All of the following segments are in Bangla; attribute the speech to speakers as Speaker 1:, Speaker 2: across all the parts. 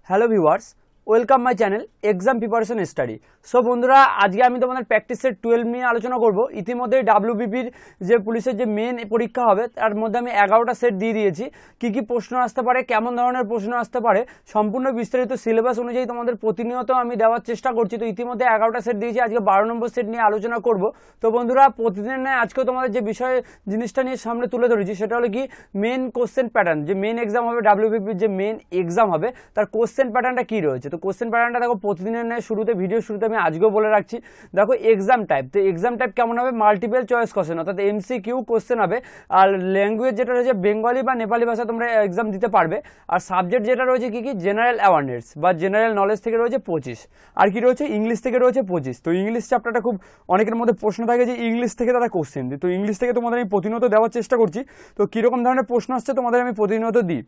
Speaker 1: Hello viewers, welcome my channel exam preparation study. So বন্ধুরা, আজকে আমি তোমাদের প্র্যাকটিস সেট 12 নিয়ে আলোচনা করব। ইতিমধ্যে ডাব্লিউবিপির যে পুলিশের যে মেন পরীক্ষা হবে তার মধ্যে আমি 11টা সেট দিয়ে দিয়েছি। কি কি প্রশ্ন আসতে পারে, কেমন ধরনের প্রশ্ন আসতে পারে, সম্পূর্ণ বিস্তারিত সিলেবাস অনুযায়ী তোমাদের প্রতিনিয়ত আমি দেওয়ার চেষ্টা করছি। তো ইতিমধ্যে 11টা সেট দিয়েছি, আজকে 12 নম্বর সেট নিয়ে আলোচনা করব। তো বন্ধুরা, প্রতিদিনের ন্যায় আজকেও তোমাদের যে বিষয় জিনিসটা নিয়ে সামনে তুলে ধরেছি সেটা হলো কি মেন কোশ্চেন প্যাটার্ন। যে মেন এক্সাম হবে ডাব্লিউবিপির, যে মেন এক্সাম হবে তার কোশ্চেন প্যাটার্নটা কি রয়েছে। তো কোশ্চেন প্যাটার্নটা দেখো প্রতিদিনের ন্যায় শুরুতে, ভিডিও শুরুতে আমি আজকেও বলে রাখছি। দেখো এক্সাম টাইপ, তো এক্সাম টাইপ কেমন হবে, মাল্টিপল চয়েস কোশ্চেন অর্থাৎ এমসিকিউ কোশ্চেন হবে। আর ল্যাঙ্গুয়েজ যেটা রয়েছে বেঙ্গলি বা নেপালি ভাষা তোমরা এক্সাম দিতে পারবে। আর সাবজেক্ট যেটা রয়েছে কি কি জেনারেল অ্যাওয়ারনেস বা জেনারেল নলেজ থেকে রয়েছে 25, আর কি রয়েছে ইংলিশ থেকে রয়েছে 25। তো ইংলিশ চ্যাপ্টারটা খুব অনেকের মধ্যে প্রশ্ন থাকে যে ইংলিশ থেকে তারা কোশ্চেন দিই, তো ইংলিশ থেকে তোমাদের আমি প্রতিনিয়ত দেওয়ার চেষ্টা করছি। তো কীরকম ধরনের প্রশ্ন আসছে তোমাদের আমি প্রতিনিয়ত দিই।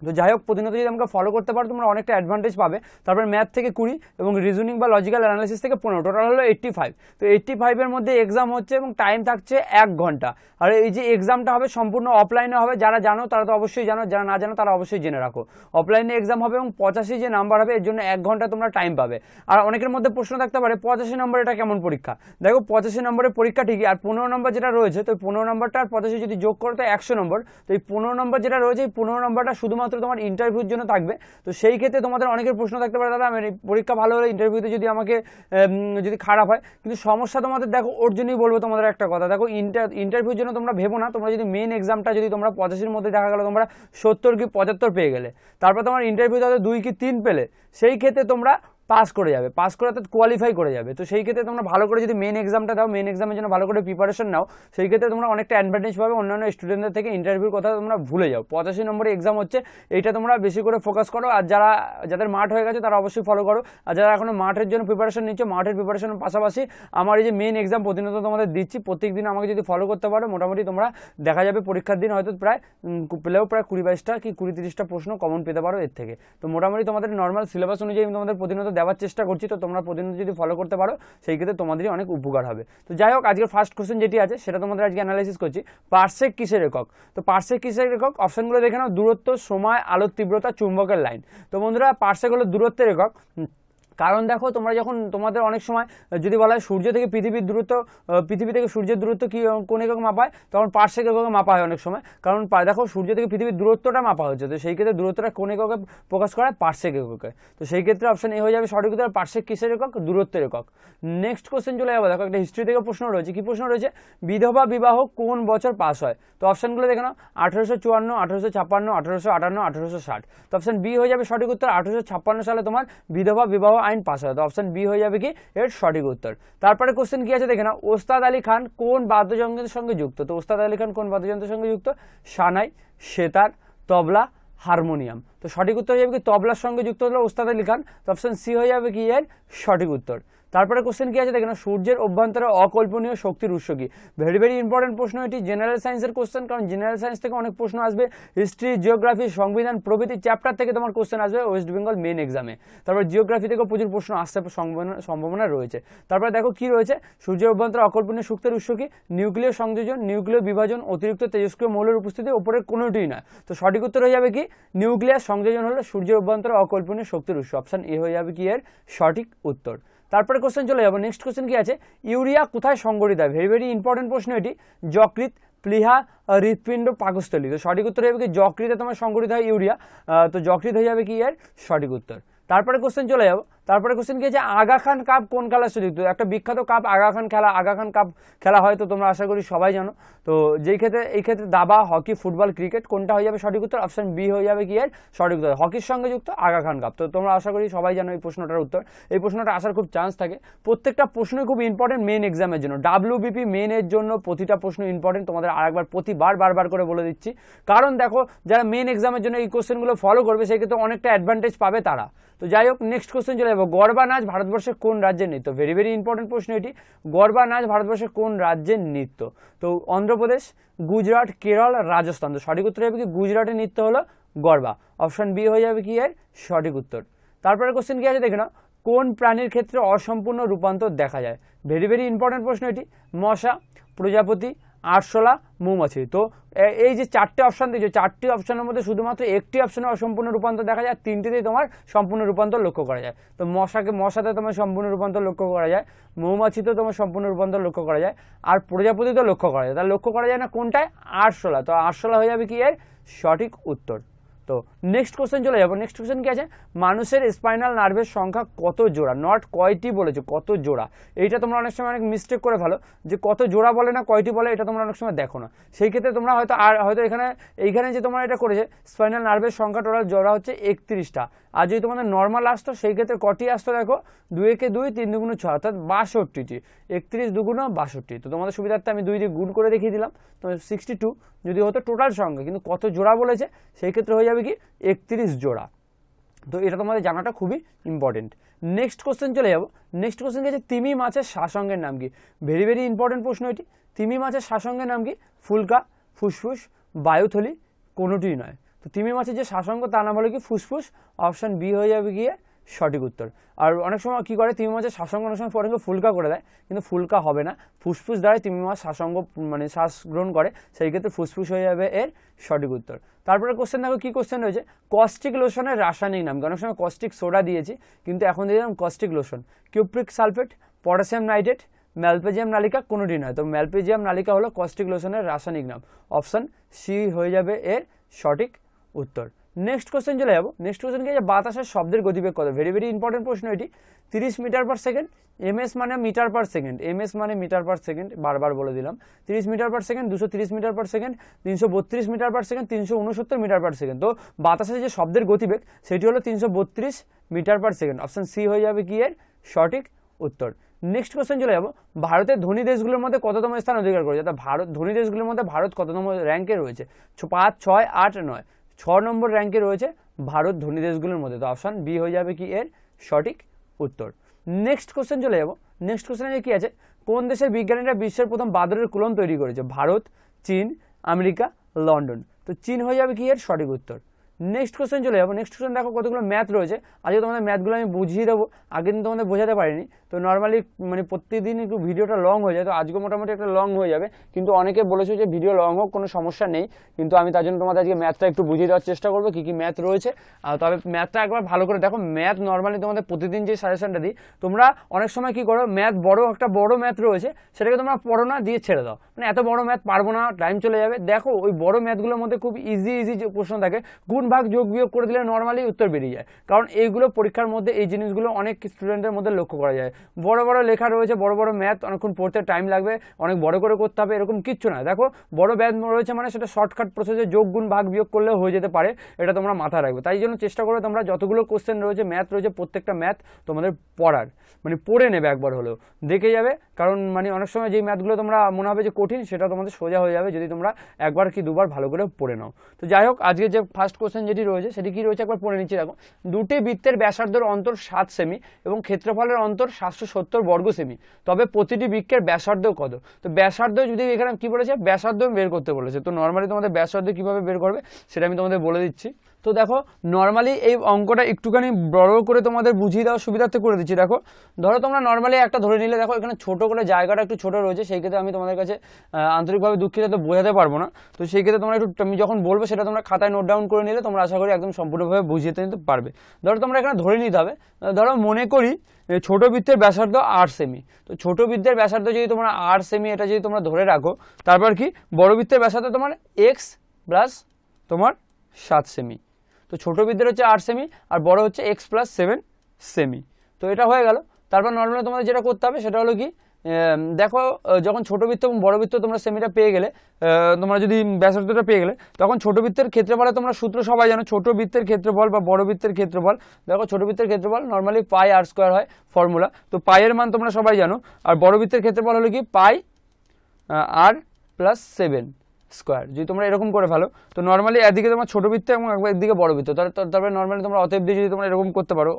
Speaker 1: তো যাই হোক, প্রতিনিয়ত যদি আমাকে ফলো করতে পারো তোমরা অনেকটা অ্যাডভান্টেজ পাবে। তারপর ম্যাথ থেকে 20 এবং রিজনিং বা লজিক্যাল অ্যানালিসিস থেকে 15, টোটাল হলো 85। তো 85-এর মধ্যে এক্সাম হচ্ছে এবং টাইম থাকছে 1 ঘন্টা। আর এই যে এক্সামটা হবে সম্পূর্ণ অফলাইনে হবে। যারা জানো তারা তো অবশ্যই জানো, যারা না জানো তারা অবশ্যই জেনে রাখো। অফলাইনে এক্সাম হবে এবং 85 যে নাম্বার হবে এর জন্য 1 ঘন্টা তোমরা টাইম পাবে। আর অনেকের মধ্যে প্রশ্ন থাকতে পারে 85 নম্বর এটা কেমন পরীক্ষা। দেখো 85 নম্বরের পরীক্ষা ঠিকই, আর 15 নম্বর যেটা রয়েছে, তো 15 নম্বরটা আর 85 যদি যোগ করো তো 100 নম্বর। তো এই 15 নম্বর যেটা রয়েছে, এই 15 নম্বরটা শুধুমাত্র তোমার ইন্টারভিউর জন্য থাকবে। তো সেই ক্ষেত্রে তোমাদের অনেকের প্রশ্ন থাকতে পারে, দাদা আমার পরীক্ষা ভালো হলে ইন্টারভিউতে যদি আমাকে যদি খারাপ হয়, কিন্তু সমস্যা তোমাদের দেখো ওর জন্যই বলবো তোমাদের একটা কথা। দেখো ইন্টারভিউর জন্য তোমরা ভেবো না, তোমরা যদি মেন এক্সামটা যদি তোমরা 85-র মধ্যে দেখা গেলো তোমরা 70 কি 75 পেয়ে গেলে, তারপর তোমার ইন্টারভিউতে হয়তো 2 কি 3 পেলে, সেই ক্ষেত্রে তোমরা পাস করে যাবে, পাস করে অর্থাৎ কোয়ালিফাই করে যাবে। তো সেই ক্ষেত্রে তোমরা ভালো করে যদি মেন এক্সামটা দাও, মেন এক্সামের জন্য ভালো করে প্রিপারেশন নাও, সেই ক্ষেত্রে তোমরা অনেকটা অ্যাডভান্টেজ পাবে অন্যান্য স্টুডেন্টদের থেকে। ইন্টারভিউর কথা তোমরা ভুলে যাও, 85 নম্বরের এক্সাম হচ্ছে, এইটা তোমরা বেশি করে ফোকাস করো। আর যাদের মাঠ হয়ে গেছে তারা অবশ্যই ফলো করো। আর যারা এখনো মাঠের জন্য প্রিপারেশন নিচ্ছ, মাঠের প্রিপারেশনের পাশাপাশি আমার এই যে মেন এক্সাম প্রতিনিয়ত তোমাদের দিচ্ছি, প্রত্যেক দিন আমাকে যদি ফলো করতে পারো মোটামুটি তোমরা দেখা যাবে পরীক্ষার দিন হয়তো প্রায় 20-22টা কি 20-30টা প্রশ্ন কমন পেতে পারো এর থেকে। তো মোটামুটি তোমাদের নর্মাল সিলেবাস অনুযায়ী আমি তোমাদের প্রতিনিয়ত দেওয়ার চেষ্টা করছি। তো তোমরা প্রতিনিয়ত যদি ফলো করতে পারো সেই ক্ষেত্রে তোমাদেরই অনেক উপকার হবে। তো যাই হোক, আজকের ফার্স্ট কোশ্চেন যেটি আছে সেটা তোমাদের আজকে অ্যানালাইসিস করছি। পারসেক কিসের একক? তো পারসেক কিসের একক, অপশনগুলো দেখে নাও। দূরত্ব, সময়, আলোর তীব্রতা, চুম্বকের লাইন। তো বন্ধুরা, পারসেক হলো দূরত্বের একক। কারণ দেখো তোমরা যখন তোমাদের অনেক সময় যদি বলা হয় সূর্য থেকে পৃথিবীর দূরত্ব, পৃথিবী থেকে সূর্যের দূরত্ব কি কোন একক মাপা হয়, তখন পারসেক এককে মাপা হয় অনেক সময়। কারণ দেখো সূর্য থেকে পৃথিবীর দূরত্বটা মাপা হচ্ছে, তো সেই ক্ষেত্রে দূরত্বটা কোন এককে প্রকাশ করা হয়, পারসেক এককে। তো সেই ক্ষেত্রে অপশন এ হয়ে যাবে সঠিক উত্তর। পারসেক কিসের একক? দূরত্বের একক। নেক্সট কোশ্চেন চলে যাবো। দেখো একটা হিস্ট্রি থেকে প্রশ্ন রয়েছে। কি প্রশ্ন রয়েছে? বিধবা বিবাহ কোন বছর পাস হয়? তো অপশনগুলো দেখে নাও। 1854, 1856, 1858, 1860। তো অপশন বি হয়ে যাবে সঠিক উত্তর। 1856 সালে তোমার বিধবা বিবাহ আইন পাস হয়। তো অপশন বি হয়ে যাবে কি এর সঠিক উত্তর। তারপরে কোশ্চেন কি আছে দেখে নাও। ওস্তাদ আলী খান কোন বাদ্যযন্ত্রের সঙ্গে যুক্ত? তো ওস্তাদ আলী খান কোন বাদ্যযন্ত্রের সঙ্গে যুক্ত? সানাই, সেতার, তবলা, হারমোনিয়াম। তো সঠিক উত্তর হয়ে যাবে কি তবলার সঙ্গে যুক্ত হলো ওস্তাদ আলী খান। তো অপশন সি হয়ে যাবে কি এর সঠিক উত্তর। তারপরে কোশ্চেন কি আছে দেখে না। সূর্যের অভ্যন্তরে অকল্পনীয় শক্তির উৎস কি? ভেরি ভেরি ইম্পর্টেন্ট প্রশ্ন এটি, জেনারেল সায়েন্সের কোশ্চেন। কারণ জেনারেল সায়েন্স থেকে অনেক প্রশ্ন আসবে, হিস্ট্রি, জিওগ্রাফি, সংবিধান প্রভৃতি চ্যাপ্টার থেকে তোমার কোশ্চেন আসবে ওয়েস্ট বেঙ্গল মেন এক্সামে। তারপর জিওগ্রাফি থেকেও প্রচুর প্রশ্ন আসতে সম্ভাবনা রয়েছে। তারপরে দেখো কি রয়েছে। সূর্যের অভ্যন্তরে অকল্পনীয় শক্তির উৎস কি? নিউক্লিয় সংযোজন, নিউক্লিয় বিভাজন, অতিরিক্ত তেজস্ক্রিয় মৌলের উপস্থিতি, উপরের কোনোটিই না। তো সঠিক উত্তর হয়ে যাবে কি নিউক্লিয়ার সংযোজন হলো সূর্যের অভ্যন্তরে অকল্পনীয় শক্তির উৎস। অপশন এ হয়ে যাবে কি এর সঠিক উত্তর। তারপরে কোশ্চেন চলে যাবো। নেক্সট কোশ্চেন কি আছে। ইউরিয়া কোথায় সংগঠিত হয়? ভেরি ভেরি ইম্পর্টেন্ট প্রশ্ন এটি। যকৃৎ, প্লীহা, হৃৎপিণ্ড, পাকস্থলী। তো সঠিক উত্তর হবে কি যকৃতে তোমার সংগঠিত হয় ইউরিয়া। তো যকৃৎ হয়ে যাবে কি এর সঠিক উত্তর। তারপরে কোশ্চেন চলে যাবো। তারপরে কোশ্চেন কি আছে। আগা খান কাপ কোন খেলার সাথে যুক্ত? একটা বিখ্যাত কাপ আগা খান কাপ খেলা হয়, তো তোমরা আশা করি সবাই জানো। তো এই ক্ষেত্রে দাবা, হকি, ফুটবল, ক্রিকেট কোনটা হয়ে যাবে সঠিক উত্তর? অপশন বি হয়ে যাবে কি এর সঠিক উত্তর। হকির সঙ্গে যুক্ত আগা খান কাপ। তো তোমরা আশা করি সবাই জানো এই প্রশ্নটার উত্তর। এই প্রশ্নটা আসার খুব চান্স থাকে। প্রত্যেকটা প্রশ্নই খুব ইম্পর্টেন্ট মেন এক্সামের জন্য। ডাব্লিউবিপি মেনের জন্য প্রতিটা প্রশ্ন ইম্পর্টেন্ট। তোমাদের আরেকবার বারবার করে বলে দিচ্ছি। কারণ দেখো যারা মেন এক্সামের জন্য এই কোশ্চেনগুলো ফলো করবে সেই ক্ষেত্রে অনেকটা অ্যাডভান্টেজ পাবে তারা। তো যাই হোক, নেক্সট কোশ্চেন চলে যাবো। গরবা নাচ ভারতবর্ষের কোন রাজ্যের নৃত্য? ভেরি ভেরি ইম্পর্টেন্ট প্রশ্ন এটি। গরবা নাচ ভারতবর্ষের কোন রাজ্যের নৃত্য? তো অন্ধ্রপ্রদেশ, গুজরাট, কেরল, রাজস্থান। তো সঠিক উত্তর হবে কি গুজরাটের নৃত্য হলো গরবা। অপশন বি হয়ে যাবে কি এর সঠিক উত্তর। তারপরে কোশ্চেন কি আছে দেখে নাও। কোন প্রাণীর ক্ষেত্রে অসম্পূর্ণ রূপান্তর দেখা যায়? ভেরি ভেরি ইম্পর্টেন্ট প্রশ্ন এটি। মশা, প্রজাপতি, আরশোলা মৌমাছি। তো এই যে চারটে অপশান দিয়েছে, চারটি অপশানের মধ্যে শুধুমাত্র একটি অপশানে অসম্পূর্ণ রূপান্তর দেখা যায়, তিনটিতেই তোমার সম্পূর্ণ রূপান্তর লক্ষ্য করা যায়। তো মশাতে তোমার সম্পূর্ণ রূপান্তর লক্ষ্য করা যায়, মৌমাছিতেও তোমার সম্পূর্ণ রূপান্তর লক্ষ্য করা যায়, আর প্রজাপতিতেও লক্ষ্য করা যায়। তাহলে লক্ষ্য করা যায় না কোনটায়? আরশোলা। তো আরশোলা হয়ে যাবে কি এর সঠিক উত্তর। তো নেক্সট কোশ্চেন চলে যাবো। নেক্সট কোশ্চেন কি আছে? মানুষের স্পাইনাল নার্ভের সংখ্যা কত জোড়া? নট কয়টি বলেছে, কত জোড়া। এইটা তোমরা অনেক সময় অনেক মিস্টেক করে ফেলো, যে কত জোড়া বলে না কয়টি বলে, এটা তোমরা অনেক সময় দেখো না। সেই ক্ষেত্রে তোমরা হয়তো এইখানে যে তোমরা এটা করেছে স্পাইনাল নার্ভের সংখ্যা টোটাল জোড়া হচ্ছে 31টা। আর যদি তোমাদের নর্মাল আসতো সেই ক্ষেত্রে কটি আসতো দেখো, 2 একে 2, 3 দুগুণ 6, অর্থাৎ 62টি। 31 দুগুণ 62। তো তোমাদের সুবিধার্থে আমি 2 দিয়ে গুণ করে দেখিয়ে দিলাম, তো 62 যদি হতো টোটাল সংখ্যা, কিন্তু কত জোড়া বলেছে সেই ক্ষেত্রে হয়ে যাবে কি 31 জোড়া। তো এটা তোমাদের জানাটা খুবই ইম্পর্টেন্ট। নেক্সট কোশ্চেন চলে যাবো। নেক্সট কোশ্চেন কি আছে? তিমি মাছের শাসঙ্গের নাম কি? ভেরি ভেরি ইম্পর্টেন্ট প্রশ্ন এটি। তিমি মাছের শাসঙ্গের নাম কি? ফুলকা, ফুসফুস, বায়ুথলি, কোনোটিই নয়। তো তিমি মাছের যে শাসঙ্গ তার নাম হলো কি ফুসফুস। অপশন বি হয়ে যাবে গিয়ে সঠিক উত্তর। আর অনেক সময় কি করে, তিমি মাছের শাসঙ্গ অনেক সময় পরে ফুলকা করে দেয়, কিন্তু ফুলকা হবে না, ফুসফুস দ্বারা তিমি মাছ শাসঙ্গ মানে শ্বাস গ্রহণ করে, সেই ক্ষেত্রে ফুসফুস হয়ে যাবে এর সঠিক উত্তর। তারপরে কোশ্চেন দেখো কি কোশ্চেন রয়েছে, কস্টিক লোশনের রাসায়নিক নাম। অনেক সময় কস্টিক সোডা দিয়েছি, কিন্তু এখন দিয়ে দিলাম caustic lotion. Cupric sulphate, potassium nitrate, Malpighian নালিকা, কোনোটি নয়। তো ম্যালপেজিয়াম নালিকা হলো কস্টিক লোশনের রাসায়নিক নাম। অপশন সি হয়ে যাবে এর সঠিক উত্তর। নেক্সট কোশ্চেন চলে যাবো। নেক্সট কোশ্চেন কি আছে? বাতাসের শব্দের গতিবেগ কত? ভেরি ভেরি ইম্পর্টেন্ট প্রশ্ন এটি। 30 মিটার পার সেকেন্ড। এমএস মানে মিটার পার সেকেন্ড, এমএস মানে মিটার পার সেকেন্ড, বারবার বলে দিলাম। 30 metre per second, 230 metre per second, 332 metre per second, 369 metre per second. তো বাতাসের যে শব্দের গতিবেগ সেটি হলো 332 metre per second. Option C হয়ে যাবে কি এর সঠিক উত্তর। নেক্সট কোশ্চেন চলে যাবো। ভারতের ধনী দেশগুলোর মধ্যে কততম স্থান অধিকার করেছে? ভারত ধনী দেশগুলোর মধ্যে ভারত কততম র্যাঙ্কে রয়েছে? 5, 6, 8, 9। 6 নম্বর র্যাঙ্কে রয়েছে ভারত ধনী দেশগুলোর মধ্যে। তো অপশন বি হয়ে যাবে কি এর সঠিক উত্তর। নেক্সট কোশ্চেন চলে যাবো। নেক্সট কোশ্চেনে কি আছে? কোন দেশের বিজ্ঞানীরা বিশ্বের প্রথম বাদুড়ের কুলন তৈরি করেছে? ভারত, চীন, আমেরিকা, লন্ডন। তো চীন হয়ে যাবে কি এর সঠিক উত্তর। নেক্সট কোশ্চেন চলে যাবো। নেক্সট কোশ্চেন দেখো কতগুলো ম্যাথ রয়েছে, আজকে তোমাদের ম্যাথগুলো আমি বুঝিয়ে দেবো, আগে দিন তোমাদের বোঝাতে পারিনি। তো নর্মালি মানে প্রত্যেকদিন একটু ভিডিওটা লং হয়ে যায়, তো আজকে মোটামুটি একটা লং হয়ে যাবে, কিন্তু অনেকে বলেছে যে ভিডিও লং হোক কোনো সমস্যা নেই, কিন্তু আমি তার জন্য তোমাদের আজকে ম্যাথটা একটু বুঝিয়ে দেওয়ার চেষ্টা করবো কী কী ম্যাথ রয়েছে। তবে ম্যাথটা একবার ভালো করে দেখো। ম্যাথ নর্মালি তোমাদের প্রতিদিন যে সাজেশনটা দিই, তোমরা অনেক সময় কি করো, ম্যাথ একটা বড় ম্যাথ রয়েছে সেটাকে তোমরা পড়ো না, দিয়ে ছেড়ে দাও, মানে এত বড় ম্যাথ পারবো না, টাইম চলে যাবে। দেখো ওই বড় ম্যাথগুলোর মধ্যে খুব ইজি যে প্রশ্ন থাকে, গুণ ভাগ যোগ বিয়োগ করে দিলে নর্মালি উত্তর বেরিয়ে যায়। কারণ এইগুলো পরীক্ষার মধ্যে এই জিনিসগুলো অনেক স্টুডেন্টের মধ্যে লক্ষ্য করা যায়। বড় বড় লেখা রয়েছে, বড় বড় ম্যাথ, অনেকক্ষণ পড়তে টাইম লাগবে, অনেক বড় করে করতে হবে, এরকম কিচ্ছু না। দেখো বড় ম্যাথ রয়েছে মানে সেটা শর্টকাট প্রসেসে যোগ গুণ ভাগ বিয়োগ করলেও হয়ে যেতে পারে, এটা তোমরা মাথায় রাখবে। তাই জন্য চেষ্টা করবে তোমরা যতগুলো কোশ্চেন রয়েছে, ম্যাথ রয়েছে, প্রত্যেকটা ম্যাথ তোমাদের পড়ার, মানে পড়ে নেবে, একবার হলেও দেখে যাবে। কারণ মানে অনেক সময় যেই ম্যাথগুলো তোমরা মনে হবে যে কঠিন, সেটা তোমাদের সোজা হয়ে যাবে যদি তোমরা একবার কি দুবার ভালো করে পড়ে নাও। তো যাই হোক, আজকে যে ফার্স্ট কোশ্চেন যেটি রয়েছে সেটি কি রয়েছে একবার পড়ে নিচ্ছি। দেখো, দুটি বৃত্তের ব্যাসার্ধের অন্তর 7 সেমি এবং ক্ষেত্রফলের অন্তর 770 বর্গ সেমি, তবে প্রতিটি বৃত্তের ব্যাসার্ধ কত? তো ব্যাসার্ধ যদি এখানে কি বলেছে, ব্যাসার্ধ বের করতে বলেছে। তো নর্মালি তোমাদের ব্যাসার্ধ কিভাবে বের করবে সেটা আমি তোমাদের বলে দিচ্ছি। তো দেখো নর্মালি এই অঙ্কটা একটুখানি বড় করে তোমাদের বুঝিয়ে দেওয়ার সুবিধার্থে করে দিচ্ছি। দেখো ধরো তোমরা নর্মালি একটা ধরে নিলে, দেখো এখানে ছোট করে জায়গাটা একটু ছোট রয়েছে, সেই ক্ষেত্রে আমি তোমাদের কাছে আন্তরিকভাবে দুঃখিত, তো বোঝাতে পারবো না। তো সেই ক্ষেত্রে তোমরা একটু, আমি যখন বলবো সেটা তোমরা খাতায় নোট ডাউন করে নিলে তোমরা আশা করি একদম সম্পূর্ণভাবে বুঝিয়ে নিতে পারবে। ধরো তোমরা এখানে ধরে নিতে হবে, ধরো মনে করি ছোট বৃত্তের ব্যাসার্ধ 8 সেমি। তো ছোট বৃত্তের ব্যাসার্ধ যদি তোমরা 8 সেমি এটা যদি তোমরা ধরে রাখো, তারপর কি বড় বৃত্তের ব্যাসার্ধ তোমার এক্স প্লাস তোমার 7 সেমি। তো ছোট বৃত্তের হচ্ছে 8 সেমি আর বড় হচ্ছে এক্স প্লাস 7 সেমি। তো এটা হয়ে গেল। তারপর নর্মালি তোমাদের যেটা করতে হবে সেটা হলো কি, দেখো যখন ছোট বৃত্ত এবং বড় বৃত্ত তোমরা সেমিটা পেয়ে গেলে, তোমরা যদি ব্যাসার্ধটা পেয়ে গেলে, তখন ছোট বৃত্তের ক্ষেত্রফলে তোমরা সূত্র সবাই জানো, ছোট বৃত্তের ক্ষেত্রফল বা বড় বৃত্তের ক্ষেত্রফল। দেখো ছোট বৃত্তের ক্ষেত্রফল নর্মালি পাই আর স্কোয়ার হয় ফর্মুলা, তো পাইয়ের মান তোমরা সবাই জানো। আর বড় বৃত্তের ক্ষেত্রফল হলো কি পাই আর প্লাস 7 স্কোয়ার। যদি তোমরা এরকম করে ফেলো, তো নর্মালি একদিকে তোমার ছোট বৃত্ত এবং একদিকে বড় বৃত্ত, তারপরে নর্মালি তোমরা অতএব দিয়ে যদি তোমরা এরকম করতে পারো,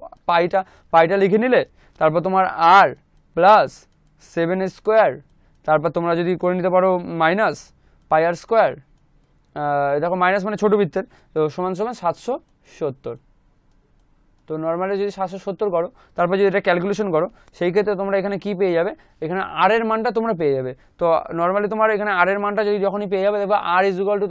Speaker 1: পাইটা লিখে নিলে, তারপর তোমার আর প্লাস 7 স্কোয়ার, তারপর তোমরা যদি করে নিতে পারো মাইনাস পাই আর স্কোয়ার, দেখো মাইনাস মানে ছোট বৃত্তের, তো সমান সমান 770। তো নর্মালি যদি 770 করো, তারপর যদি এটা ক্যালকুলেশন করো, সেই ক্ষেত্রে তোমরা এখানে কি পেয়ে যাবে, এখানে আর এর মানটা তোমরা পেয়ে যাবে। তো নর্মালি তোমার এখানে আর এর মানটা যদি যখনই পেয়ে যাবে, দেখবে আর ইজ ইকুয়াল টু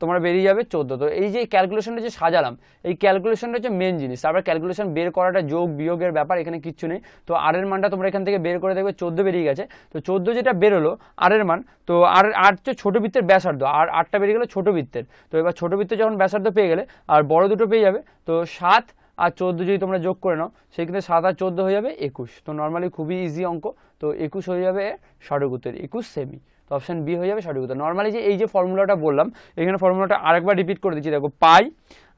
Speaker 1: তোমরা বেরিয়ে যাবে 14। তো এই যে ক্যালকুলেশনটা যে সাজালাম, এই ক্যালকুলেশনটা হচ্ছে মেন জিনিস। তারপর ক্যালকুলেশন বের করাটা, যোগ বিয়োগের ব্যাপার এখানে কিচ্ছু নেই। তো আর এর মানটা তোমরা এখান থেকে বের করে দেখবে 14 বেরিয়ে গেছে। তো 14 যেটা বেরোলো আর এর মান, তো আর হচ্ছে ছোট বৃত্তের ব্যাসার্ধ, আর 8টা বেরিয়ে গেলো ছোট বৃত্তের। তো এবার ছোট বৃত্তের যখন ব্যাসার্ধ পেয়ে গেলে আর বড় দুটো পেয়ে যাবে, তো 7 আর 14 যদি তোমরা যোগ করে নাও, সেক্ষেত্রে 7 আর 14 হয়ে যাবে 21। তো নর্মালি খুবই ইজি অঙ্ক। তো 21 হয়ে যাবে সঠিক উত্তর, 21 সেমি। তো অপশন বি হয়ে যাবে সঠিক উত্তর। নর্মালি যে এই যে ফর্মুলাটা বললাম, এখানে ফর্মুলাটা আরেকবার রিপিট করে দিচ্ছি। দেখো, পাই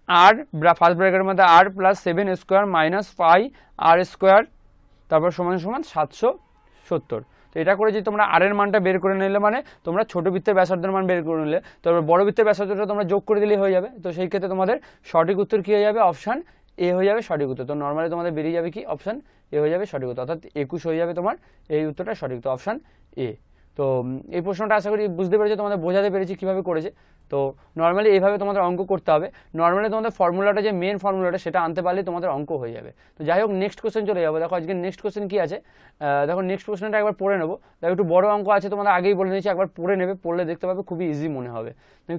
Speaker 1: আর ফার্স্ট ব্র্যাকেটের মধ্যে আর প্লাস 7 স্কোয়ার মাইনাস পাই আর স্কোয়ার, তারপর সমান সমান 770। তো এটা করে যদি তোমরা আর এর মানটা বের করে নিলে, মানে তোমরা ছোট বৃত্তের ব্যাসার্ধের মান বের করে নিলে, তারপর বড় বৃত্তের ব্যাসার্ধটা তোমরা যোগ করে দিলেই হয়ে যাবে। তো সেই ক্ষেত্রে তোমাদের সঠিক উত্তর কী হয়ে যাবে, অপশান এ হয়ে যাবে সঠিক উত্তর। তো নর্মালি তোমাদের বেরিয়ে যাবে কি, অপশান এ হয়ে যাবে সঠিক উত্তর, অর্থাৎ 21 হয়ে যাবে তোমার এই উত্তরটা সঠিক। তো অপশান এ। তো এই প্রশ্নটা আশা করি বুঝতে পেরেছো, তোমাদের বোঝাতে পেরেছি কীভাবে করেছে। তো নর্মালি এইভাবে তোমাদের অঙ্ক করতে হবে। নর্মালি তোমাদের ফর্মুলাটা, যে মেন ফর্মুলাটা, সেটা আনতে পারলে তোমাদের অঙ্ক হয়ে যাবে। তো যাই হোক, নেক্সট কোশ্চেন চলে যাবো। দেখো আজকে নেক্সট কোশ্চেন কী আছে, দেখো নেক্সট কোশ্চেনটা একবার পড়ে নেবো। দেখো একটু বড় অঙ্ক আছে, তোমাদের আগেই বলে নিয়েছি, একবার পড়ে নেবে, পড়লে দেখতে পাবে খুবই ইজি মনে হবে।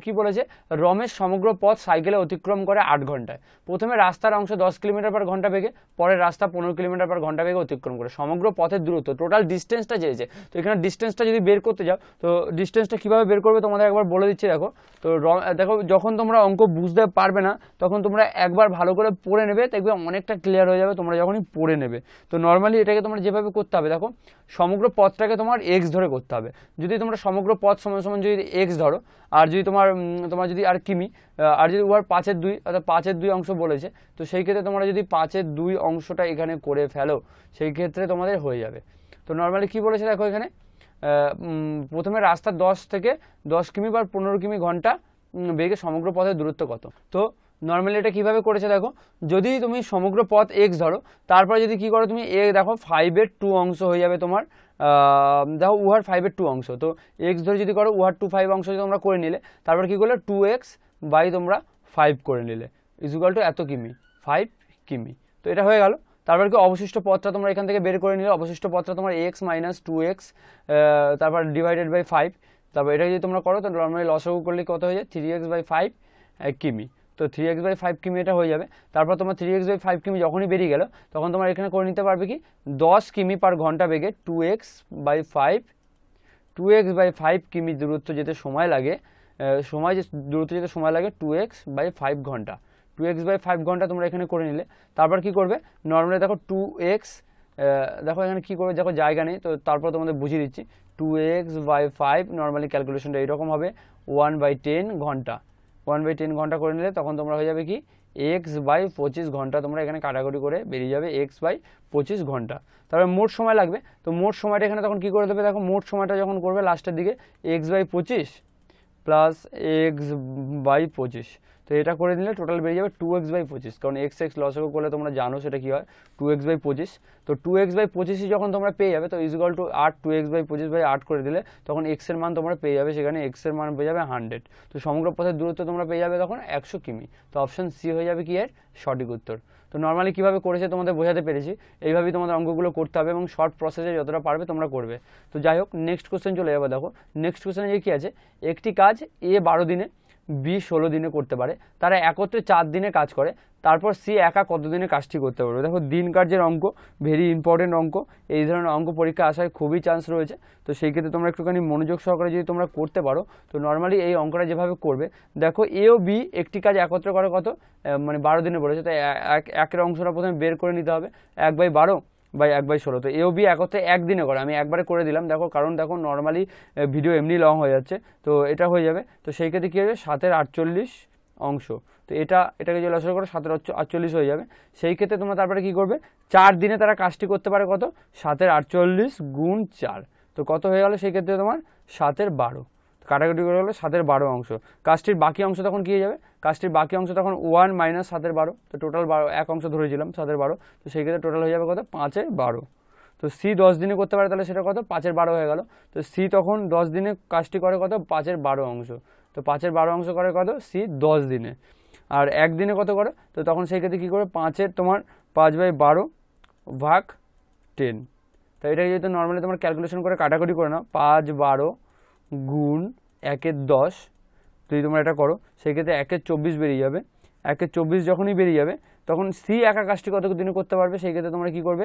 Speaker 1: কি বলেছে, রমেশ সমগ্র পথ সাইকেলে অতিক্রম করে 8 ঘন্টায়। প্রথমে রাস্তার অংশ 10 কিলোমিটার পার ঘন্টা বেগে, পরে রাস্তা 15 কিলোমিটার পার ঘন্টা বেগে অতিক্রম করে। সমগ্র পথের দূরত্ব, টোটাল ডিস্টেন্সটা চেয়েছে। তো এখানে ডিস্টেন্সটা যদি বের করতে যাও, তো ডিস্টেন্সটা কীভাবে বের করবে তোমাদের একবার বলে দিচ্ছি। দেখো, তো দেখো যখন তোমরা অঙ্ক বুঝতে পারবে না, তখন তোমরা একবার ভালো করে পড়ে নেবে, দেখবে অনেকটা ক্লিয়ার হয়ে যাবে তোমরা যখনই পড়ে নেবে। তো নর্মালি এটাকে তোমরা যেভাবে করতে হবে, দেখো সমগ্র পথটাকে তোমার এক্স ধরে করতে হবে। যদি তোমরা সমগ্র পথ সমান সমান যদি এক্স ধরো, আর যদি তোমার যদি আর কিমি, আর যদি উহার 5/2, অর্থাৎ 5/2 অংশ বলেছে, তো সেই ক্ষেত্রে তোমরা যদি 5/2 অংশটা এখানে করে ফেলো, সেই ক্ষেত্রে তোমাদের হয়ে যাবে। তো নর্মালি কী বলেছে দেখো, এখানে প্রথমে রাস্তা 10 কিমি বা 15 কিমি ঘন্টা বেগে সমগ্র পথের দূরত্ব কত। তো নর্মালি এটা কীভাবে করেছে দেখো, যদি তুমি সমগ্র পথ এক্স ধরো, তারপর যদি কী করো তুমি, দেখো 5/2 অংশ হয়ে যাবে তোমার, দেখো উহার 5/2 অংশ। তো এক্স ধরে যদি করো, উহার 2/5 অংশ যদি তোমরা করে নিলে, তারপর কী করলে 2x বাই তোমরা 5 করে নিলে, ইকুয়াল টু এত কিমি, 5 কিমি। তো এটা হয়ে গেল। তারপর কি অবশিষ্ট পথটা তোমরা এখান থেকে বের করে নিলে, অবশিষ্ট পথটা তোমার x মাইনাস 2x, তারপর ডিভাইডেড বাই 5। তারপর এটা যদি তোমরা করো, তো নর্মালি লসাগু করলে কত হয়ে যায়, 3x বাই 5 কিমি। তো 3x বাই 5 কিমি এটা হয়ে যাবে। তারপর তোমার 3x বাই 5 কিমি যখনই বেরিয়ে গেল, তখন তোমার এখানে করে নিতে পারবে কি, 10 কিমি পার ঘন্টা বেগে 2x বাই 5 কিমি দূরত্ব যেতে সময় লাগে, দূরত্ব যেতে সময় লাগে 2x বাই 5 ঘন্টা। 2x বাই 5 ঘন্টা তোমরা এখানে করে নিলে, তারপর কি করবে, নর্মালি দেখো 2x, দেখো এখানে কী করবে, দেখো জায়গা নেই, তো তারপর তোমাদের বুঝিয়ে দিচ্ছি। 2x বাই 5 নর্মালি ক্যালকুলেশনটা এইরকম হবে, 1/10 ঘন্টা। 1/10 ঘন্টা করে নিলে তখন তোমরা হয়ে যাবে কি, x বাই 25 ঘন্টা। তোমরা এখানে কাটাকুটি করে বেরিয়ে যাবে x বাই 25 ঘন্টা। তারপরে মোট সময় লাগবে, তো মোট সময়টা এখানে তখন কী করে দেবে, দেখো মোট সময়টা যখন করবে লাস্টের দিকে, x by 25 plus x by 25। তো এটা করে নিলে টোটাল বেরিয়ে যাবে 2x বাই 25, কারণ x লসাগু করলে তোমরা জানো সেটা কী হয়, 2x বাই 25। তো 2x বাই 25 যখন তোমরা পেয়ে যাবে, তো equal to 8, 2x by 25 by 8 করে দিলে তখন x এর মান তোমরা পেয়ে যাবে, সেখানে x এর মান পেয়ে যাবে 100। তো সমগ্র পথের দূরত্ব তোমরা পেয়ে যাবে তখন 100 কিমি। তো অপশন সি হয়ে যাবে কি এর সঠিক উত্তর। তো নর্মালি কীভাবে করেছে তোমাদের বোঝাতে পেরেছি, এইভাবেই তোমাদের অঙ্কগুলো করতে হবে এবং শর্ট প্রসেসে যতটা পারবে তোমরা করবে। তো যাই হোক, নেক্সট কোশ্চেন চলে যাবে। দেখো নেক্সট কোশ্চেনে যে কী আছে, একটি কাজ এ 12 দিনে, বি 16 দিনে করতে পারে, তারা একত্রে 4 দিনে কাজ করে, তারপর সি একা কত দিনে কাজটি করতে পারবে। দেখো দিন কার্যের অঙ্ক, ভেরি ইম্পর্টেন্ট অঙ্ক, এই ধরনের অঙ্ক পরীক্ষা আসার খুবই চান্স রয়েছে। তো সেই ক্ষেত্রে তোমরা একটুখানি মনোযোগ সহকারে যদি তোমরা করতে পারো, তো নর্মালি এই অঙ্কটা যেভাবে করবে, দেখো এ ও বি একটি কাজ একত্রে করে কত, মানে 12 দিনে বলেছে, তাই একের অংশটা প্রথমে বের করে নিতে হবে, 1/12 বাই 1/16। তো এও বি একত্রে একদিনে করে, আমি একবারে করে দিলাম, দেখো কারণ দেখো নর্মালি ভিডিও এমনি লং হয়ে যাচ্ছে, তো এটা হয়ে যাবে। তো সেই ক্ষেত্রে কী হবে, 7/48 অংশ। তো এটাকে যে লসাগু করে 7/48 হয়ে যাবে। সেই ক্ষেত্রে তোমরা তারপরে কী করবে, 4 দিনে তারা কাজটি করতে পারে কত, 7/48 গুণ 4। তো কত হয়ে গেল, সেই ক্ষেত্রে তোমার 7/12, কাটাকুটি করে গেলো 7/12 অংশ। কাজটির বাকি অংশ তখন কী হয়ে যাবে, কাজটির বাকি অংশ তখন 1 মাইনাস 7/12। তো টোটাল 12, এক অংশ ধরেছিলাম 7/12, তো সেই ক্ষেত্রে টোটাল হয়ে যাবে কত, 5/12। তো সি 10 দিনে করতে পারে, তাহলে সেটা কত, 5/12 হয়ে গেল। তো সি তখন 10 দিনে কাজটি করে কত, 5/12 অংশ। তো 5/12 অংশ করে কত, সি 10 দিনে। আর একদিনে কত করো, তো তখন সেই ক্ষেত্রে কী করবে, 5-এর তোমার 5/12 ভাগ 10। তো এটা যেহেতু নর্মালি তোমার ক্যালকুলেশন করে কাটাকুটি করে নাও, 5/12 গুণ 1/10, যদি তোমরা এটা করো সেই ক্ষেত্রে 1/24 বেরিয়ে যাবে। 1/24 যখনই বেরিয়ে যাবে তখন সি একা কাজটি কত দিনে করতে পারবে, সেই ক্ষেত্রে তোমরা কী করবে,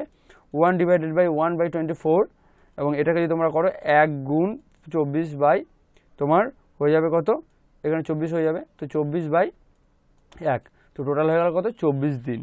Speaker 1: 1/1/24, এবং এটাকে যদি তোমরা করো 1 গুণ 24 তোমার হয়ে যাবে কত, এখানে 24 হয়ে যাবে, তো 24/1, তো টোটাল হয়ে গেল কত, 24 দিন।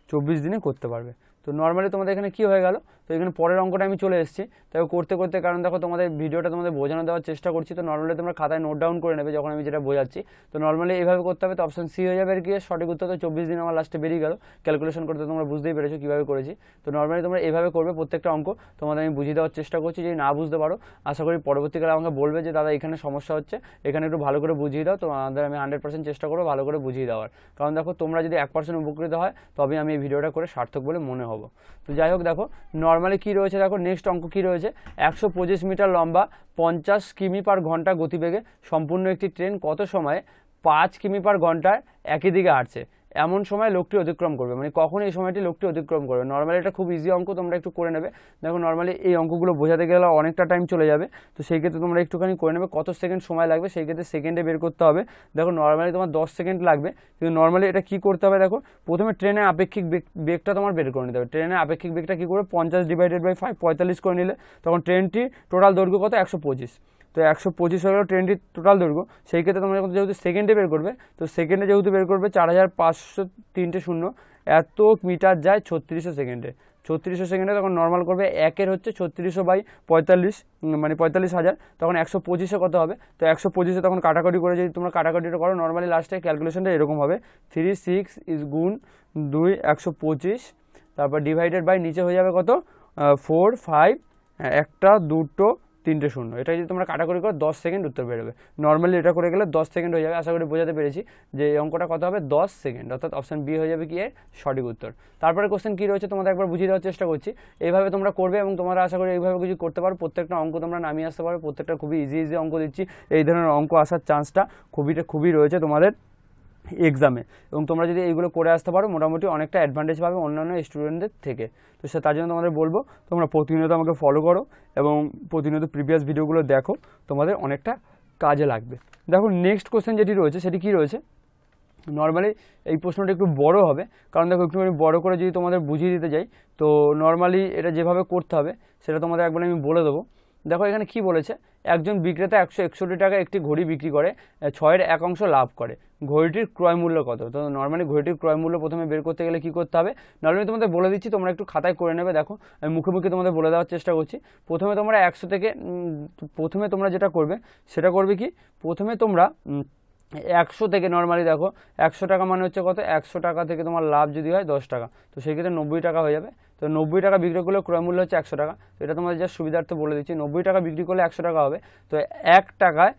Speaker 1: 24 দিনে করতে পারবে। তো নর্মালি তোমাদের এখানে কী হয়ে গেল, তো এখানে পরের অঙ্কটা আমি চলে এসেছি। তাই করতে করতে, কারণ দেখো তোমাদের ভিডিওটা তোমাদের বোঝানো দেওয়ার চেষ্টা করছি, তো নর্মালি তোমরা খাতায় নোট ডাউন করে নেবে যখন আমি যেটা বোঝাচ্ছি। তো নর্মালি এইভাবে করতে হবে, তো অপশন সি হয়ে যাবে আর কি সঠিক উত্তর। তো 24 দিন আমার লাস্টে বেরিয়ে গেল, ক্যালকুলেশন করতে তোমরা বুঝতেই পেরেছো কীভাবে করেছি। তো নর্মালি তোমরা এইভাবে করবে প্রত্যেকটা অঙ্ক, তোমাদের আমি বুঝিয়ে দেওয়ার চেষ্টা করছি। যদি না বুঝতে পারো আশা করি পরবর্তীকালে আমাকে বলবে যে দাদা এখানে সমস্যা হচ্ছে, এখানে একটু ভালো করে বুঝিয়ে দাও। তো আমাদের আমি 100% চেষ্টা করবো ভালো করে বুঝিয়ে দেওয়ার, কারণ দেখো তোমরা যদি 1% উপকৃত হয় তবে আমি এই ভিডিওটা করে সার্থক বলে মনে হবো। তো যাই হোক, দেখো নর্মালি কী রয়েছে, দেখো নেক্সট অঙ্ক কী রয়েছে, 125 মিটার লম্বা 50 কিমি/ঘন্টা গতিবেগে সম্পূর্ণ একটি ট্রেন কত সময়ে 5 কিমি/ঘন্টায় একই দিকে হাঁটছে, এমন সময় লোকটি অতিক্রম করবে, মানে কখন এই সময়টি লোকটি অতিক্রম করবে। নর্মালি এটা খুব ইজি অঙ্ক, তোমরা একটু করে নেবে। দেখো নর্মালি এই অঙ্কগুলো বোঝাতে গেলে অনেকটা টাইম চলে যাবে, তো সেই ক্ষেত্রে তোমরা একটুখানি করে নেবে কত সেকেন্ড সময় লাগবে, সেই ক্ষেত্রে সেকেন্ডে বের করতে হবে। দেখো নর্মালি তোমার 10 সেকেন্ড লাগবে, কিন্তু নর্মালি এটা কী করতে হবে, দেখো প্রথমে ট্রেনের আপেক্ষিক বেগটা তোমার বের করে নিতে হবে। ট্রেনের আপেক্ষিক বেগটা কী করে, 50/5 45 করে নিলে তখন ট্রেনটি টোটাল দৈর্ঘ্য কত, 125। তো 125 হয়ে গেল ট্রেনটির টোটাল দৈর্ঘ্য। সেই ক্ষেত্রে তোমরা যেহেতু সেকেন্ডে বের করবে, তো সেকেন্ডে যেহেতু বের করবে 4503 এত মিটার যায় 3600 সেকেন্ডে। 3600 সেকেন্ডে তখন নর্মাল করবে, একের হচ্ছে 3600/45, মানে 45,000, তখন 125-এ কত হবে, তো 125-এ তখন কাটাকাটি করে যদি তোমরা কাটাকাটিটা করো নর্মালি লাস্টে ক্যালকুলেশনটা এরকম হবে, 36 গুণ 2 125, তারপর ডিভাইডেড বাই নিচে হয়ে যাবে কত, 4 5, একটা দুটো 3টে 0। এটা যদি তোমরা কাটাকুটি করো 10 সেকেন্ড উত্তর বেরোবে। নর্মালি এটা করে গেলে 10 সেকেন্ড হয়ে যাবে। আশা করি বোঝাতে পেরেছি যে এই অঙ্কটা কত হবে, 10 সেকেন্ড, অর্থাৎ অপশন বি হয়ে যাবে কি এর সঠিক উত্তর। তারপরে কোশ্চেন কী রয়েছে তোমাদের একবার বুঝিয়ে দেওয়ার চেষ্টা করছি। এইভাবে তোমরা করবে এবং তোমরা আশা করি এইভাবে কিছু করতে পারো, প্রত্যেকটা অঙ্ক তোমরা নামিয়ে আসতে পারো। প্রত্যেকটা খুবই ইজি অঙ্ক দিচ্ছি, এই ধরনের অঙ্ক আসার চান্সটা খুবই রয়েছে তোমাদের এক্সামে, এবং তোমরা যদি এইগুলো করে আসতে পারো মোটামুটি অনেকটা অ্যাডভান্টেজ পাবে অন্যান্য স্টুডেন্টদের থেকে। তো তার জন্য তোমাদের বলবো তোমরা প্রতিনিয়ত আমাকে ফলো করো এবং প্রতিনিয়ত প্রিভিয়াস ভিডিওগুলো দেখো, তোমাদের অনেকটা কাজে লাগবে। দেখো নেক্সট কোশ্চেন যেটি রয়েছে সেটি কী রয়েছে, নর্মালি এই প্রশ্নটা একটু বড় হবে, কারণ দেখো একটুখানি বড় করে যদি তোমাদের বুঝিয়ে দিতে যাই, তো নর্মালি এটা যেভাবে করতে হবে সেটা তোমাদের একবার আমি বলে দেবো। দেখো এখানে কি বলেছে, একজন বিক্রেতা 161 টাকা একটি ঘড়ি বিক্রি করে 6-এর 1 অংশ লাভ করে, ঘড়িটির ক্রয় মূল্য কত। তো নর্মালি ঘড়িটির ক্রয় মূল্য প্রথমে বের করতে গেলে কী করতে হবে, নর্মালি তোমাদের বলে দিচ্ছি, তোমরা একটু খাতায় করে নেবে। দেখো আমি মুখে তোমাদের বলে দেওয়ার চেষ্টা করছি। প্রথমে তোমরা 100 থেকে প্রথমে তোমরা যেটা করবে সেটা করবে কি, প্রথমে তোমরা 100 থেকে নর্মালি দেখো 100 টাকা মানে হচ্ছে কত, 100 টাকা থেকে তোমার লাভ যদি হয় 10 টাকা, তো সেই ক্ষেত্রে 90 টাকা হয়ে যাবে। তো 90 টাকা বিক্রি করলে ক্রয় মূল্য হচ্ছে 100 টাকা। তো এটা তোমাদের যা সুবিধার্থে বলে দিচ্ছি, 90 টাকা বিক্রি করলে 100 টাকা হবে। তো 1 টাকায়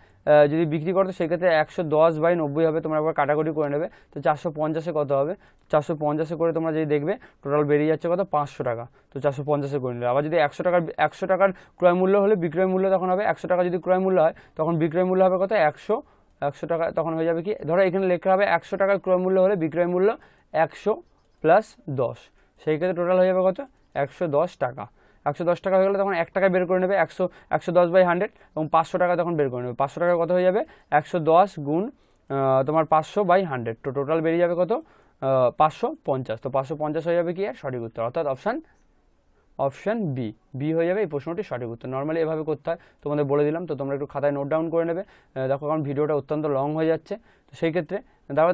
Speaker 1: যদি বিক্রি করো সেই ক্ষেত্রে 110/90 হবে। তোমরা একবার কাটাকুটি করে নেবে। তো 450-এ কত হবে, 450-এ করে তোমরা যদি দেখবে টোটাল বেরিয়ে যাচ্ছে কত, 500 টাকা। তো 450-এ করে নিলে আবার যদি 100 টাকার ক্রয় মূল্য হলে বিক্রয় মূল্য তখন হবে 100 টাকা, যদি ক্রয় মূল্য হয় তখন বিক্রয় মূল্য হবে কত, 100 টাকা। তখন হয়ে যাবে কি, ধরো এখানে লেখা হবে 100 টাকার ক্রয় মূল্য হলে বিক্রয় মূল্য 100 + 10, সেই ক্ষেত্রে টোটাল হয়ে যাবে কত, 110 টাকা। 110 টাকা হয়ে গেলে তখন 1 টাকা বের করে নেবে, 110/100, এবং 500 টাকা তখন বের করে নেবে। 500 টাকা কত হয়ে যাবে, 110 গুণ তোমার 500/100, তো টোটাল বেরিয়ে যাবে কত, 550। তো 550 হয়ে যাবে কি এর সঠিক উত্তর, অর্থাৎ অপশান বি হয়ে যাবে এই প্রশ্নটি সঠিক উত্তর। নর্মালি এভাবে করতে হয়, তোমাদের বলে দিলাম। তো তোমরা একটু খাতায় নোট ডাউন করে নেবে। দেখো কারণ ভিডিওটা অত্যন্ত লং হয়ে যাচ্ছে, তো সেই ক্ষেত্রে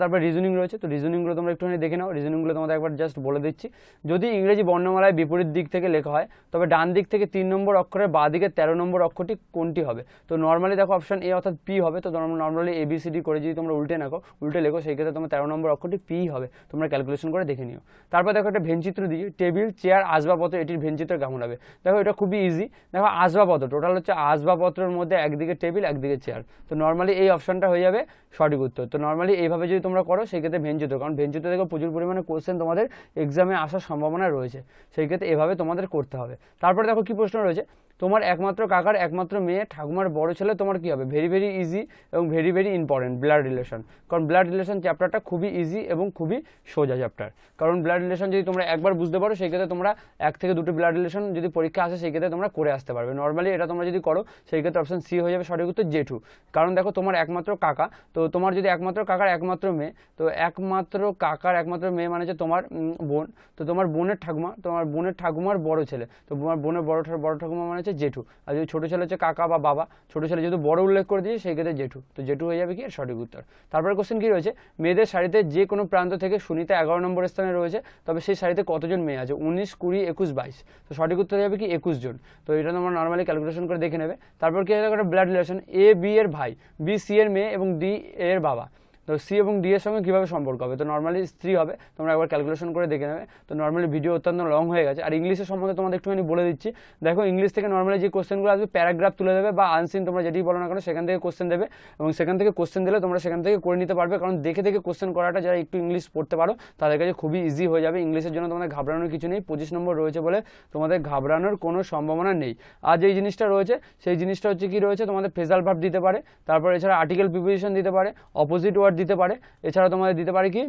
Speaker 1: তারপরে রিজনিং রয়েছে। তো রিজনিংগুলো তোমরা একটুখানি দেখে নাও। রিজনিংগুলো তোমাদের একবার জাস্ট বলে দিচ্ছি। যদি ইংরেজি বর্ণমালায় বিপরীত দিক থেকে লেখা হয় তবে ডান দিক থেকে 3 নম্বর অক্ষরের বাঁ দিকে 13 নম্বর অক্ষরটি কোনটি হবে। তো নর্মালি দেখো অপশান এ অর্থাৎ পি হবে। তো নর্মালি ABCD করে যদি তোমরা উল্টে লেখো সেই ক্ষেত্রে তোমার 13 নম্বর অক্ষরটি পি হবে। তোমরা ক্যালকুলেশন করে দেখে নিও। তারপর দেখো একটা ভেনচিত্র দিয়ে, টেবিল, চেয়ার, আসবাবপত্র, এটির ভেনচিত্র কেমন হবে। দেখো এটা খুবই ইজি। দেখো আসবাবপত্র টোটাল হচ্ছে আসবাবপত্রের মধ্যে একদিকে টেবিল একদিকে চেয়ার। তো নর্মালি এই অপশানটা হয়ে যাবে সঠিক উত্তর। তো নর্মালি এইভাবে যদি তোমরা করো সেই ক্ষেত্রে ভেনচিত্র, কারণ ভেনচিত্র থেকে প্রচুর পরিমাণে কোশ্চেন তোমাদের এক্সামে আসার সম্ভাবনা রয়েছে, সেই ক্ষেত্রে এভাবে তোমাদের করতে হবে। তারপরে দেখো কি প্রশ্ন রয়েছে, তোমার একমাত্র কাকার একমাত্র মেয়ে ঠাকুমার বড় ছেলে তোমার কি হবে, ভেরি ভেরি ইজি এবং very very important blood relation. কারণ ব্লাড রিলেশন চ্যাপ্টারটা খুবই ইজি এবং খুবই সোজা চ্যাপ্টার। কারণ ব্লাড রিলেশন যদি তোমরা একবার বুঝতে পারো সেই ক্ষেত্রে তোমরা 1 থেকে 2টি ব্লাড রিলেশন যদি পরীক্ষা আসে সেই ক্ষেত্রে তোমরা করে আসতে পারবে। নর্মালি এটা তোমরা যদি করো সেই ক্ষেত্রে অপশন সি হয়ে যাবে সঠিক উত্তর, জেঠু। কারণ দেখো তোমার একমাত্র কাকা, তো তোমার যদি একমাত্র কাকার একমাত্র মেয়ে, তো একমাত্র কাকার একমাত্র মেয়ে মানে হচ্ছে তোমার বোন, তো তোমার বোনের ঠাকুমা, তোমার বোনের ঠাকুমার বড় ছেলে, তো তোমার বোনের বড় ঠাকুমা মানে হচ্ছে জেঠু। আর যদি ছোটো ছেলে হচ্ছে কাকা বা বাবা, ছোটো ছেলে যেহেতু বড় উল্লেখ করে দিয়েছে সেই ক্ষেত্রে জেঠু, তো জেঠু হয়ে যাবে কি এর সঠিক উত্তর। তারপরে কোশ্চেন কি রয়েছে, মেয়েদের সারিতে যে কোনো প্রান্ত থেকে সুনিতা 11 নম্বর স্থানে রয়েছে, তবে সেই সারিতে কতজন মেয়ে আছে, 19, 20, 21, 22, তো সঠিক উত্তর হয়ে যাবে কি 21 জন। তো এটা তোমরা নর্মালি ক্যালকুলেশন করে দেখে নেবে। তারপর কি হবে, ব্লাড রিলেশন, এ বি এর ভাই, বি সি এর মেয়ে এবং ডি এর বাবা, তো সি এবং ডি এর সঙ্গে কীভাবে সম্পর্ক হবে, তো নর্মালি স্ত্রী হবে, তোমরা একবার ক্যালকুলেশন করে দেখে নেবে। তো নর্মালি ভিডিও অত্যন্ত লং হয়ে গেছে। আর ইংলিশের সম্বন্ধে তোমাদের একটুখানি বলে দিচ্ছি। দেখো ইংলিশ থেকে নর্মালি যে কোশ্চেনগুলো আসবে প্যারাগ্রাফ তুলে দেবে বা আনসিন তোমরা যেটি বলো না কেন সেখান থেকে কোশ্চেন দেবে, এবং সেখান থেকে কোশ্চেন দিলে তোমরা সেখান থেকে করে নিতে পারবে। কারণ দেখে দেখে কোশ্চেন করাটা যারা একটু ইংলিশ পড়তে পারো তাদের কাছে খুবই ইজি হয়ে যাবে। ইংলিশের জন্য তোমাদের ঘাবড়ানোর কিছু নেই, 25 নম্বর রয়েছে বলে তোমাদের ঘাবড়ানোর কোনো সম্ভাবনা নেই। আর যেই জিনিসটা রয়েছে সেই জিনিসটা হচ্ছে কি রয়েছে, তোমাদের ফ্রেজাল ভার্ব দিতে পারে, তারপর এছাড়া আর্টিকেল প্রিপোজিশন দিতে পারে, অপোজিট ওয়ার্ড দিতে পারে, এছাড়া তোমাদের দিতে পারে কি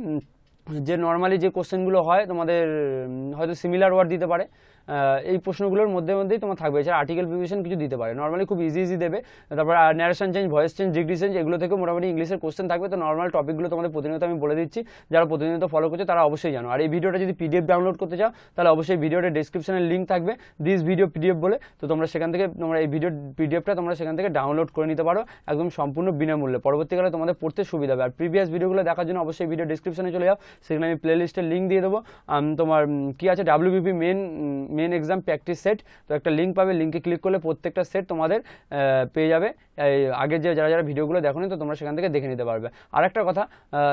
Speaker 1: যে নর্মালি যে কোশ্চেনগুলো হয় তোমাদের হয়তো সিমিলার ওয়ার্ড দিতে পারে। এই প্রশ্নগুলোর মধ্যেই তোমার থাকবে। এছাড়া আর্টিকেল প্রিপোজিশন কিছু দিতে পারে, নর্মালি খুব ইজি দেবে। তারপর narration change, voice change, degree change, এগুলো থেকে মোটামুটি ইংলিশের কোশ্চেন থাকবে। তো নর্মাল টপিকগুলো তোমাদের প্রতিনিয়ত আমি বলে দিচ্ছি, যারা প্রতিনিয়ত ফলো করছে তারা অবশ্যই জানো। আর এই ভিডিওটা যদি পিডিএফ ডাউনলোড করতে চাও তাহলে অবশ্যই ভিডিওটা ডেসক্রিপশনের লিঙ্ক থাকবে, দিস ভিডিও পিডিএফ বলে, তো তোমরা সেখান থেকে তোমরা এই ভিডিও পিডিএফটা তোমরা সেখান থেকে ডাউনলোড করে নিতে পারো একদম সম্পূর্ণ বিনামূল্যে। পরবর্তীকালে তোমাদের পড়তে সুবিধা হবে। আর প্রিভিয়াস ভিডিওগুলো দেখার জন্য অবশ্যই ভিডিও ডেসক্রিপশনে চলে যাও, সেখানে আমি প্লে লিস্টের লিঙ্ক দিয়ে দেবো। তোমার কি আছে, WBP main exam practice set, তো একটা লিঙ্ক পাবে, লিঙ্কে ক্লিক করলে প্রত্যেকটা সেট তোমাদের পেয়ে যাবে। আগের যারা ভিডিওগুলো দেখোনি তো তোমরা সেখান থেকে দেখে নিতে পারবে। আর একটা কথা,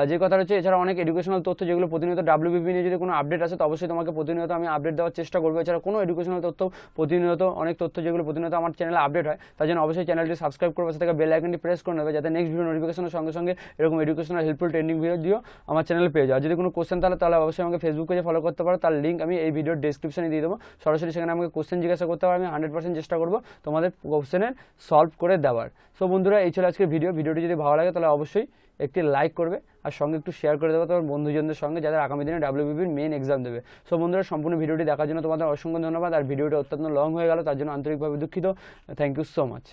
Speaker 1: যে কথা হচ্ছে এছাড়া অনেক এডুকেশনাল তথ্য যেগুলো প্রতিনিয়ত ডাব্লিউবিপি নিয়ে যদি কোনো আপডেট আসে তো অবশ্যই তোমাকে প্রতিনিয়ত আমি আপডেট দেওয়ার চেষ্টা করবো। এছাড়া কোনো এডুকেশনাল তথ্য প্রতিনিয়ত অনেক তথ্য যেগুলো প্রতিনিয়ত আমার চ্যানেলে আপডেট হয়, তার জন্য অবশ্যই চ্যানেলটি সাবস্ক্রাইব করবে, সাথে বেল আইকনটি প্রেস করে নেবে, যাতে নেক্সট ভিডিও নোটিফিকেশনের সঙ্গে সঙ্গে এরকম এডুকেশনাল হেল্পফুল ট্রেন্ডিং ভিডিও আমার চ্যানেলে পেয়ে যাও। যদি কোনো কোশ্চেন তাহলে অবশ্যই আমাকে ফেসবুক পেজে ফলো করতে পারো, তার লিঙ্ক আমি এই ভিডিওর ডেসক্রিপশনে দিয়ে দেবো। সরাসরি সেখানে আমাকে কোশ্চেন জিজ্ঞাসা করতে পারো, আমি 100% চেষ্টা করবো তোমাদের কোশ্চেনের সলভ করে দেওয়ার। সো বন্ধুরা, এই ছিল আজকের ভিডিওটি যদি ভালো লাগে তাহলে অবশ্যই একটি লাইক করবে আর সঙ্গে একটু শেয়ার করে দেবো তোমার বন্ধুজনদের সঙ্গে যাদের আগামী দিনে ডাব্লিউবিপির মেন এক্সাম দেবে। সো বন্ধুরা, সম্পূর্ণ ভিডিওটি দেখার জন্য তোমাদের অসংখ্য ধন্যবাদ। আর ভিডিওটি অত্যন্ত লং হয়ে গেল তার জন্য আন্তরিকভাবে দুঃখিত। Thank you so much.